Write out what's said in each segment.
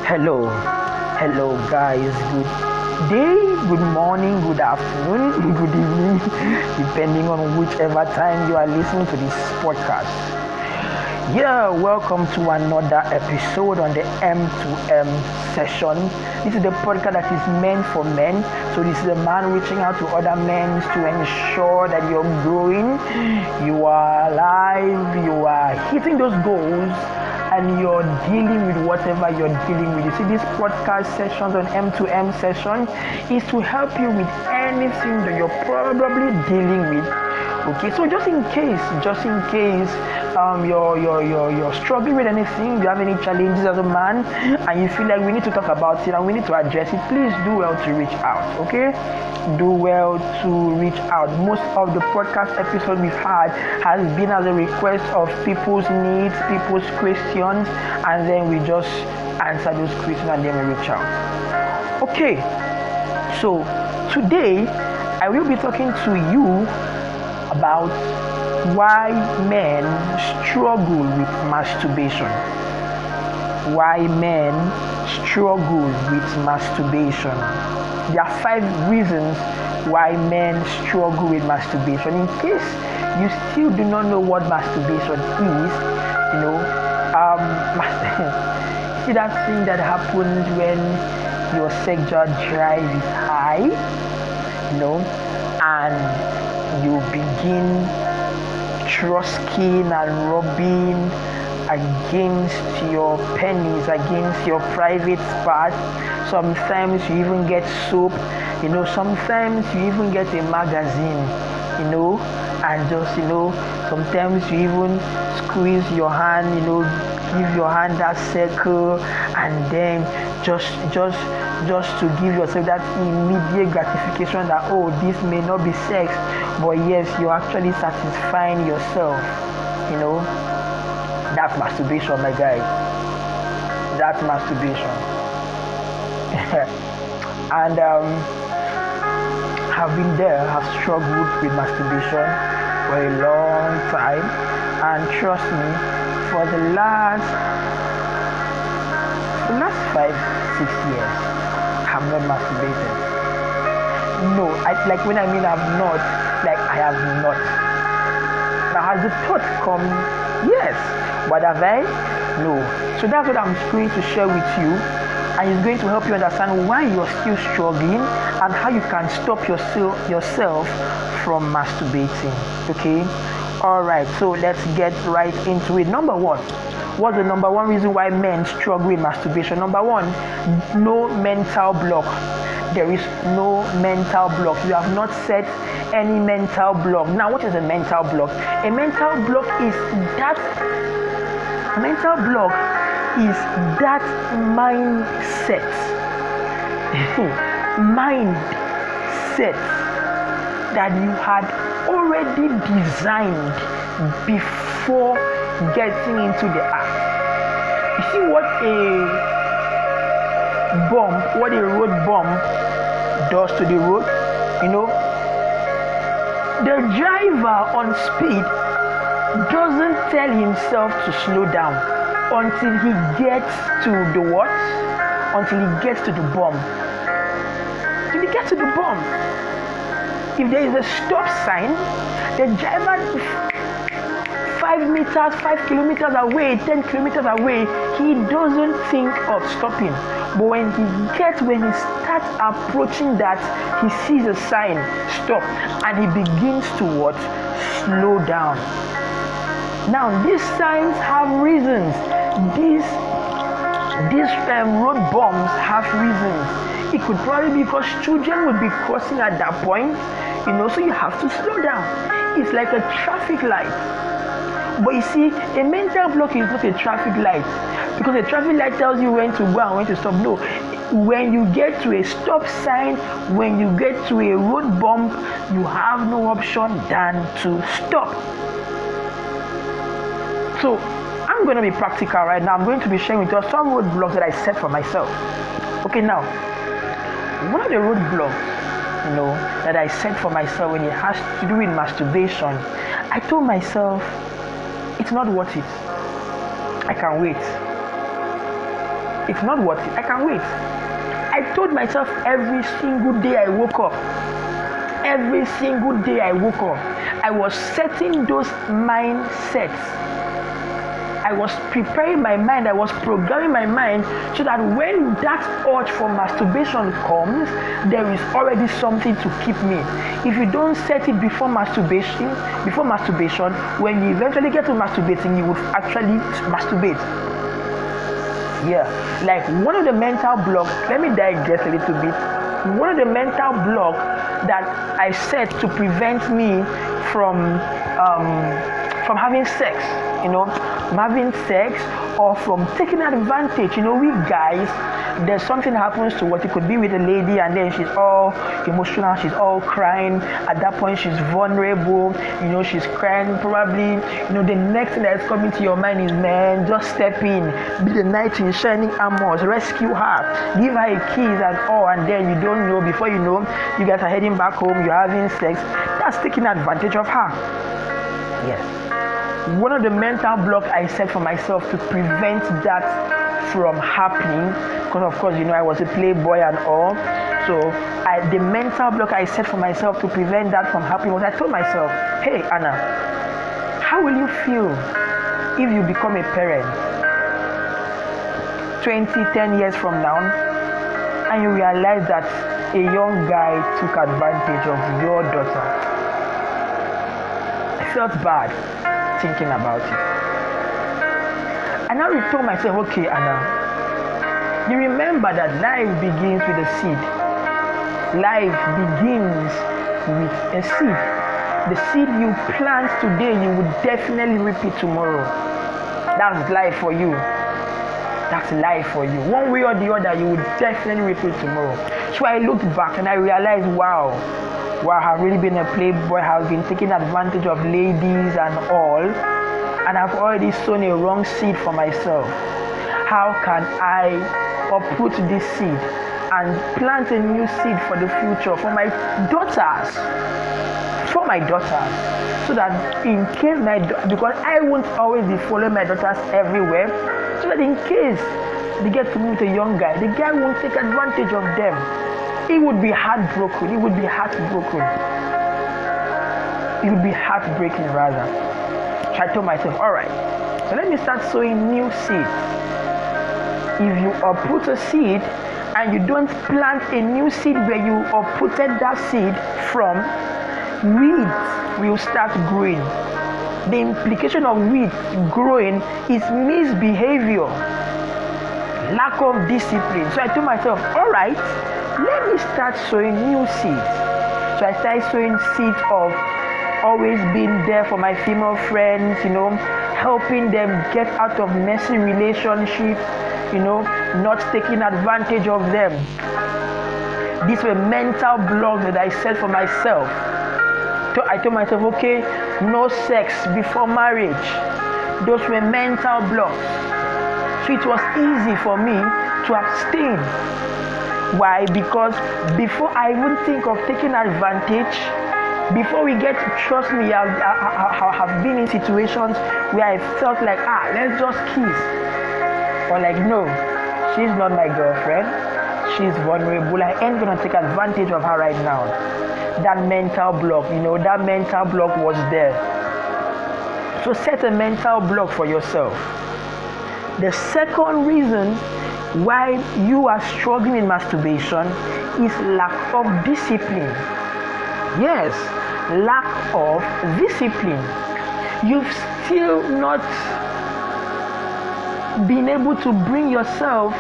Hello, hello guys. Good day, good morning, good afternoon, good evening, depending on whichever time you are listening to this podcast. Yeah, welcome to another episode on the M2M session. This is the podcast that is meant for men. So this is a man reaching out to other men to ensure that you're growing, you are alive, you are hitting those goals, and you're dealing with whatever you're dealing with. You see, these podcast sessions on M2M session is to help you with anything that you're probably dealing with. Okay, so just in case you're struggling with anything, you have any challenges as a man, and you feel like we need to talk about it and we need to address it, please do well to reach out. Okay, do well to reach out. Most of the podcast episodes we've had has been as a request of people's needs, people's questions, and then we just answer those questions and then we reach out. Okay, so today I will be talking to you about why men struggle with masturbation. Why men struggle with masturbation. There are 5 reasons why men struggle with masturbation. In case you still do not know what masturbation is, see that thing that happens when your sexual drive is high, and you begin trusking and rubbing against your penis, against your private part. Sometimes you even get soap, sometimes you even get a magazine, and just, sometimes you even squeeze your hand, give your hand that circle, and then just to give yourself that immediate gratification that, oh, this may not be sex, but yes, you're actually satisfying yourself. That's masturbation, my guy. That's masturbation. And have been there, have struggled with masturbation for a long time, and trust me, for the last 5-6 years, I have not masturbated. No, when I mean I've not, I have not. Now has the thought come? Yes. But have I? No. So that's what I'm going to share with you, and it's going to help you understand why you're still struggling and how you can stop yourself from masturbating. Okay? Alright, so let's get right into it. Number 1. What's the number 1 reason why men struggle with masturbation? Number 1, no mental block. There is no mental block. You have not set any mental block. Now, what is a mental block? A mental block is that mindset. Mindset that you had already designed before getting into the act. You see what a road bump does to the road? The driver on speed doesn't tell himself to slow down until he gets to the what? Until he gets to the bump. If he gets to the bump, if there is a stop sign, the driver 5 meters, 5 kilometers away, 10 kilometers away, he doesn't think of stopping. But when he starts approaching that, he sees a sign, stop, and he begins to what? Slow down. Now, these signs have reasons. These road bumps have reasons. It could probably be because children would be crossing at that point, so you have to slow down. It's like a traffic light. But you see, a mental block is not a traffic light, because a traffic light tells you when to go and when to stop. No, when you get to a stop sign, when you get to a road bump, you have no option than to stop. So I'm going to be practical right now. I'm going to be sharing with you some roadblocks that I set for myself. Okay, now, one of the roadblocks, that I set for myself when it has to do with masturbation, I told myself, it's not worth it. I can wait. It's not worth it. I can wait. I told myself every single day I woke up, I was setting those mindsets. I was preparing my mind, I was programming my mind so that when that urge for masturbation comes, there is already something to keep me. If you don't set it before masturbation, when you eventually get to masturbating, you would actually masturbate. Yeah, like one of the mental blocks, let me digress a little bit. One of the mental blocks that I set to prevent me from having sex, from having sex or from taking advantage. We guys, there's something happens to what it could be with a lady, and then she's all emotional, she's all crying. At that point, she's vulnerable, she's crying. Probably, the next thing that's coming to your mind is, man, just step in, be the knight in shining armors, rescue her, give her a kiss and all, and then you don't know, before you know, you guys are heading back home, you're having sex. That's taking advantage of her. Yes. One of the mental blocks I set for myself to prevent that from happening, because of course, I was a playboy and all. So the mental block I set for myself to prevent that from happening was, I told myself, hey Anna, how will you feel if you become a parent 10 years from now, and you realize that a young guy took advantage of your daughter? I felt bad thinking about it. And now I told myself, okay, Anna, you remember that life begins with a seed. Life begins with a seed. The seed you plant today, you will definitely reap it tomorrow. That's life for you. That's life for you. One way or the other, you will definitely reap it tomorrow. So I looked back and I realized, wow, I've really been a playboy, I've been taking advantage of ladies and all, and I've already sown a wrong seed for myself. How can I uproot this seed and plant a new seed for the future, for my daughters? So that in case because I won't always be following my daughters everywhere, so that in case they get to meet a young guy, the guy won't take advantage of them. It would be heartbreaking. It would be heartbreaking rather. So I told myself, all right, so let me start sowing new seeds. If you uproot a seed and you don't plant a new seed where you uprooted that seed from, weeds will start growing. The implication of weeds growing is misbehavior, lack of discipline. So I told myself, all right, let me start sowing new seeds. So I started sowing seeds of always being there for my female friends, helping them get out of messy relationships, not taking advantage of them. These were mental blocks that I set for myself. So I told myself, okay, no sex before marriage. Those were mental blocks. So it was easy for me to abstain. Why? Because before I even think of taking advantage, before we get to, trust me, I have been in situations where I felt like, let's just kiss. Or like, no, she's not my girlfriend. She's vulnerable. I ain't gonna take advantage of her right now. That mental block, that mental block was there. So set a mental block for yourself. The second reason why you are struggling in masturbation is lack of discipline. Yes, lack of discipline. You've still not been able to bring yourself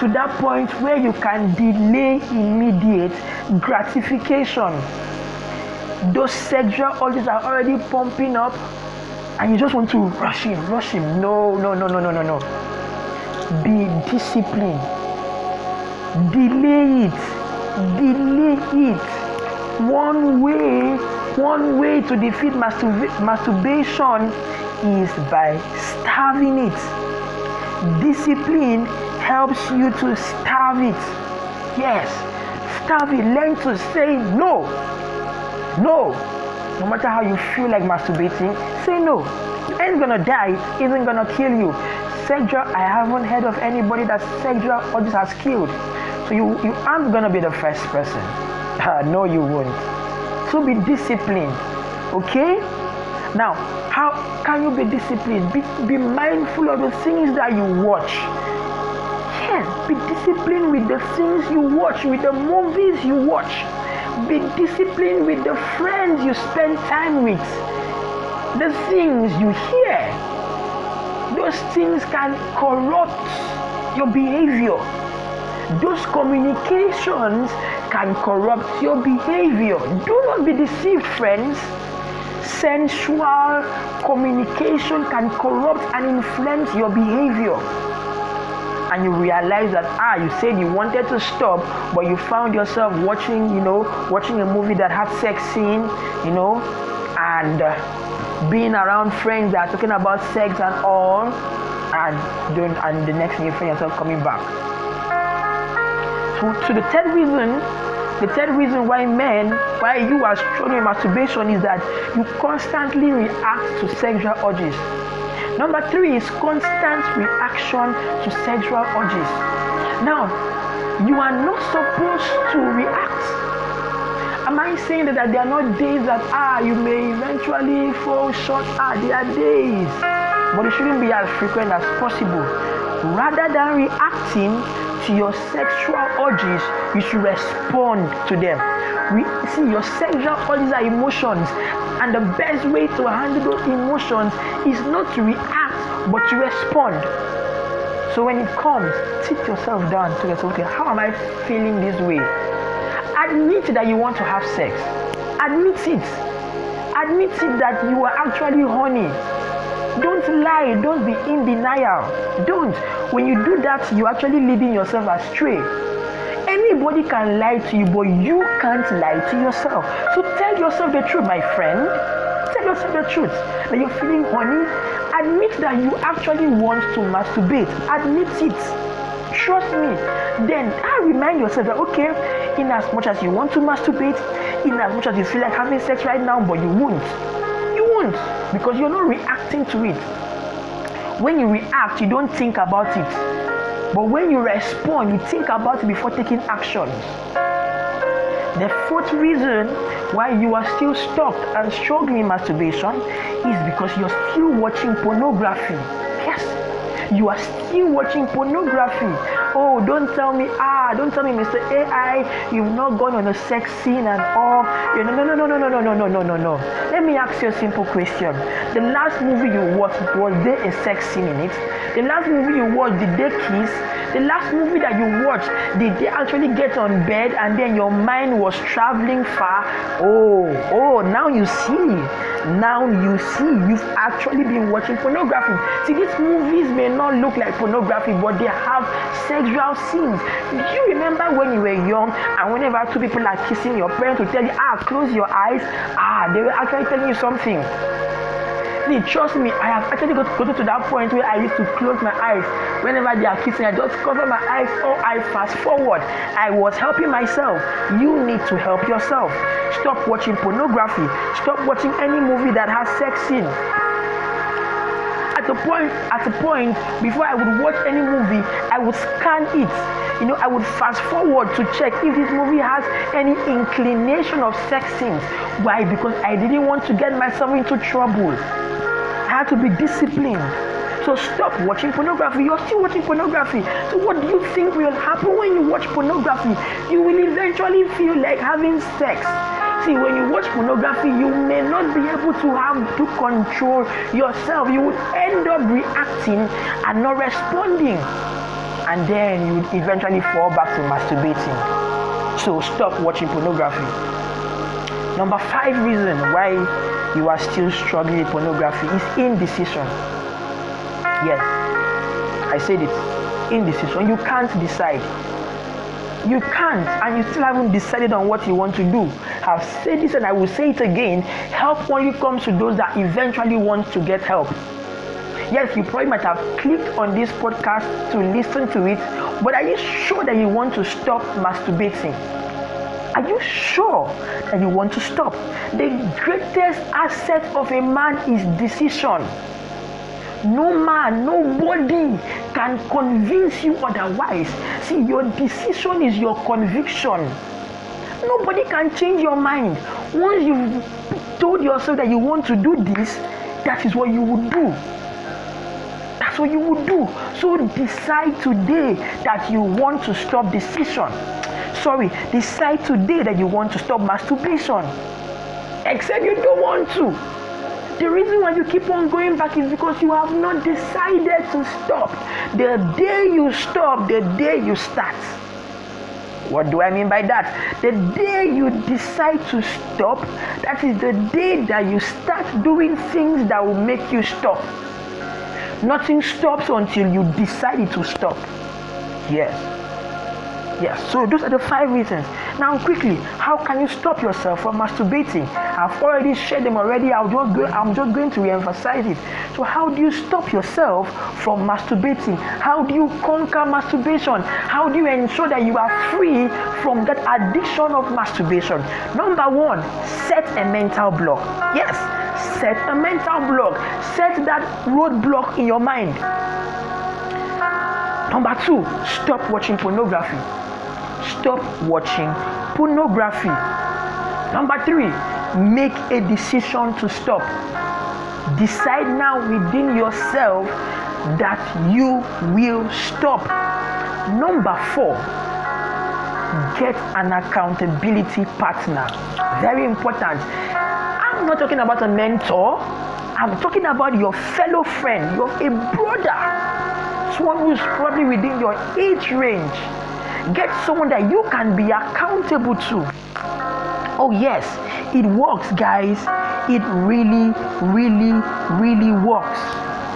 to that point where you can delay immediate gratification. Those sexual urges are already pumping up and you just want to rush him. No. Be disciplined. Delay it. One way to defeat masturbation is by starving it. Discipline helps you to starve it. Yes, starve it. Learn to say no. No matter how you feel like masturbating, say no. It ain't gonna die, it isn't gonna kill you. I haven't heard of anybody that sexual urges has killed. So you aren't gonna be the first person. No, you won't. So be disciplined, okay? Now, how can you be disciplined? Be mindful of the things that you watch. Yes, be disciplined with the things you watch, with the movies you watch. Be disciplined with the friends you spend time with. The things you hear. Those things can corrupt your behavior. Those communications can corrupt your behavior. Do not be deceived, friends. Sensual communication can corrupt and influence your behavior. And you realize that you said you wanted to stop, but you found yourself watching a movie that had sex scene, and being around friends that are talking about sex and all, and the next thing you find yourself coming back. So the third reason why you are struggling with masturbation is that you constantly react to sexual urges. Number 3 is constant reaction to sexual urges. Now, you are not supposed to react. Am I saying that there are not days that you may eventually fall short? There are days, but it shouldn't be as frequent as possible. Rather than reacting to your sexual urges, you should respond to them. Your sexual urges are emotions, and the best way to handle those emotions is not to react, but to respond. So when it comes, sit yourself down to yourself, okay, how am I feeling this way? Admit that you want to have sex. Admit it. Admit it that you are actually horny. Don't lie. Don't be in denial. Don't. When you do that, you're actually leading yourself astray. Anybody can lie to you, but you can't lie to yourself. So tell yourself the truth, my friend. Tell yourself the truth. That you're feeling horny. Admit that you actually want to masturbate. Admit it. Trust me. Then remind yourself that, okay, in as much as you want to masturbate, in as much as you feel like having sex right now, but you won't. You won't, because you're not reacting to it. When you react, you don't think about it. But when you respond, you think about it before taking action. The fourth reason why you are still stuck and struggling in masturbation is because you're still watching pornography. Yes, you are still watching pornography. Oh, don't tell me, Mr. AI, you've not gone on a sex scene and all. No. Let me ask you a simple question. The last movie you watched, was there a sex scene in it? The last movie you watched, did they kiss? The last movie that you watched, did they actually get on bed and then your mind was traveling far? Oh, now you see. You've actually been watching pornography. See, these movies may not look like pornography, but they have sexual scenes. Do you remember when you were young and whenever two people are kissing, your parents would tell you, close your eyes? They were actually telling you something. Trust me, I have actually got to that point where I used to close my eyes. Whenever they are kissing, I just cover my eyes or I fast forward. I was helping myself. You need to help yourself. Stop watching pornography. Stop watching any movie that has sex scene. At a point, before I would watch any movie, I would scan it. I would fast forward to check if this movie has any inclination of sex scenes. Why? Because I didn't want to get myself into trouble. I had to be disciplined. So stop watching pornography. You're still watching pornography. So what do you think will happen when you watch pornography? You will eventually feel like having sex. See, when you watch pornography, you may not be able to control yourself. You would end up reacting and not responding. And then you would eventually fall back to masturbating. So stop watching pornography. Number 5 reason why you are still struggling with pornography is indecision. Yes, I said it. Indecision. You can't decide. You can't, and you still haven't decided on what you want to do. I've said this and I will say it again. Help only comes to those that eventually want to get help. Yes, you probably might have clicked on this podcast to listen to it, but are you sure that you want to stop masturbating? Are you sure that you want to stop? The greatest asset of a man is decision. No man, nobody can convince you otherwise. See, your decision is your conviction. Nobody can change your mind. Once you've told yourself that you want to do this, that is what you would do. That's what you would do. So decide today that you want to stop decide today that you want to stop masturbation. Except you don't want to. The reason why you keep on going back is because you have not decided to stop. The day you stop, the day you start. What do I mean by that? The day you decide to stop, that is the day that you start doing things that will make you stop. Nothing stops until you decide to stop. Yes. So those are the 5 reasons. Now quickly, how can you stop yourself from masturbating? I've already shared them already. I'm just going to re-emphasize it. So how do you stop yourself from masturbating? How do you conquer masturbation? How do you ensure that you are free from that addiction of masturbation? Number 1, set a mental block. Yes, set a mental block. Set that roadblock in your mind. Number 2, stop watching pornography. Stop watching pornography. Number 3, make a decision to stop. Decide now within yourself that you will stop. Number 4, get an accountability partner. Very important. I'm not talking about a mentor. I'm talking about your fellow friend, a brother, someone who's probably within your age range. Get someone that you can be accountable to. Oh yes, it works, guys. It really, really, really works.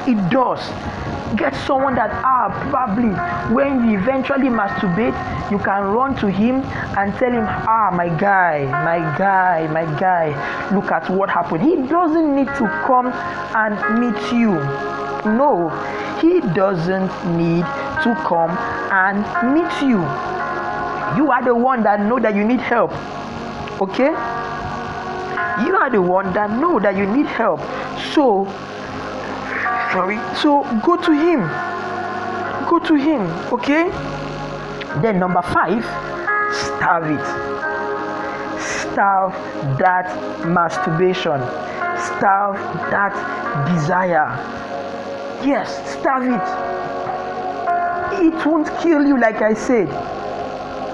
It does. Get someone that probably when you eventually masturbate, you can run to him and tell him, my guy, look at what happened. He doesn't need to come and meet you. No, he doesn't need to come and meet you. You are the one that know that you need help. Okay? You are the one that know that you need help. So go to him. Okay? Then number 5, starve it. Starve that masturbation. Starve that desire. Yes, starve it. It won't kill you, like I said.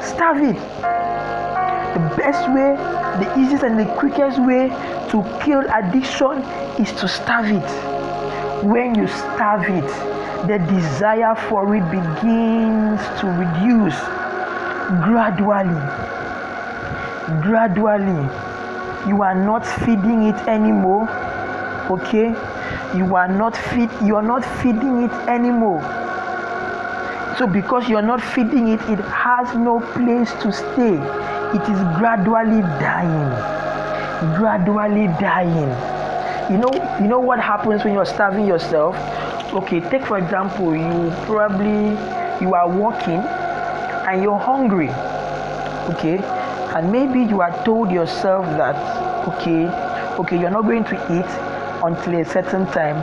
Starve it. The best way, the easiest and the quickest way to kill addiction is to starve it. When you starve it, the desire for it begins to reduce gradually. You are not feeding it anymore. Okay? You are not feeding it anymore. So because you're not feeding it, it has no place to stay. It is gradually dying. You know what happens when you're starving yourself? Okay, take for example, you are walking and you're hungry. Okay? And maybe you are told yourself that okay, you're not going to eat until a certain time.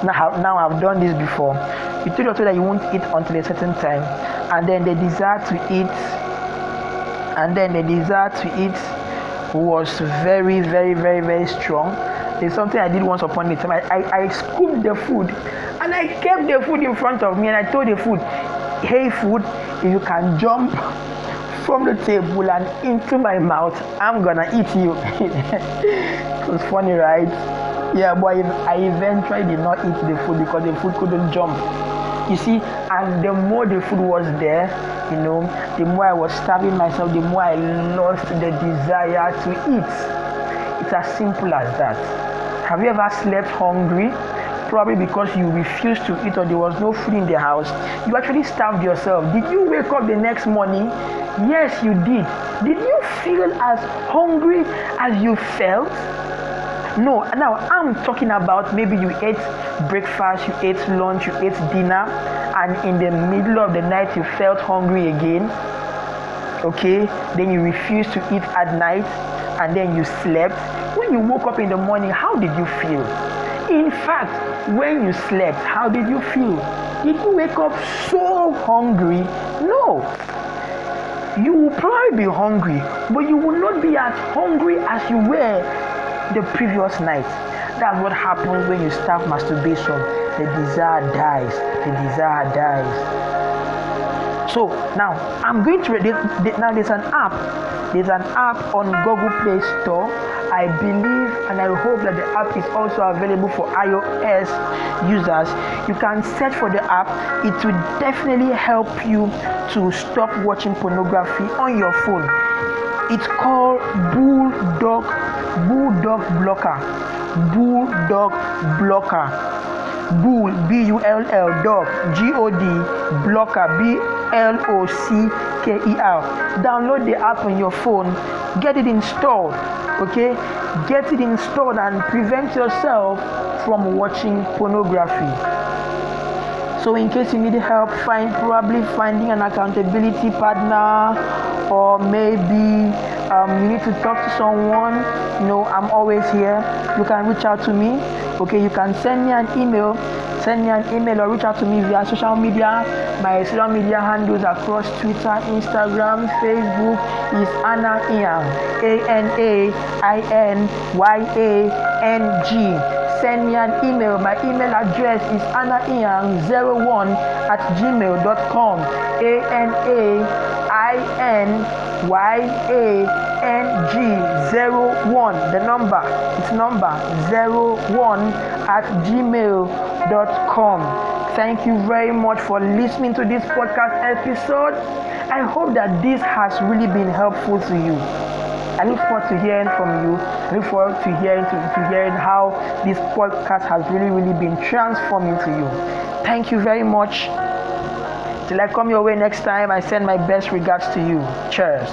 Now I've done this before. You told yourself that you won't eat until a certain time, and then the desire to eat was very, very, very, very strong. There's something I did once upon a time. I scooped the food and I kept the food in front of me, and I told the food, hey food, if you can jump from the table and into my mouth, I'm gonna eat you. It was funny, right? Yeah, but I eventually did not eat the food because the food couldn't jump. You see, and the more the food was there, the more I was starving myself, the more I lost the desire to eat. It's as simple as that. Have you ever slept hungry? Probably because you refused to eat or there was no food in the house. You actually starved yourself. Did you wake up the next morning? Yes, you did. Did you feel as hungry as you felt? No. Now I'm talking about maybe you ate breakfast, you ate lunch, you ate dinner, and in the middle of the night you felt hungry again. Okay, then you refused to eat at night, and then you slept. When you woke up in the morning, how did you feel? In fact, when you slept, how did you feel? Did you wake up so hungry? No. You will probably be hungry, but you will not be as hungry as you were the previous night. That's what happens when you start masturbation. The desire dies. The desire dies. So now I'm going to now there's an app. There's an app on Google Play Store. I believe and I hope that the app is also available for iOS users. You can search for the app. It will definitely help you to stop watching pornography on your phone. It's called Bulldog Blocker. Bulldog Blocker. Bull, B-U-L-L, dog, G-O-D, blocker, B-L-O-C-K-E-R. Download the app on your phone. Get it installed, okay? Get it installed and prevent yourself from watching pornography. So in case you need help probably finding an accountability partner, or maybe you need to talk to someone, I'm always here. You can reach out to me. Okay, you can send me an email or reach out to me via social media. My social media handles across Twitter, Instagram, Facebook is Anna Iang, ANAINYANG. Send me an email. My email address is anaiang01@gmail.com. ANAINYANG01. The number 01@gmail.com. Thank you very much for listening to this podcast episode. I hope that this has really been helpful to you. I look forward to hearing from you. I look forward to hearing how this podcast has really been transforming to you. Thank you very much. Till I come your way next time, I send my best regards to you. Cheers.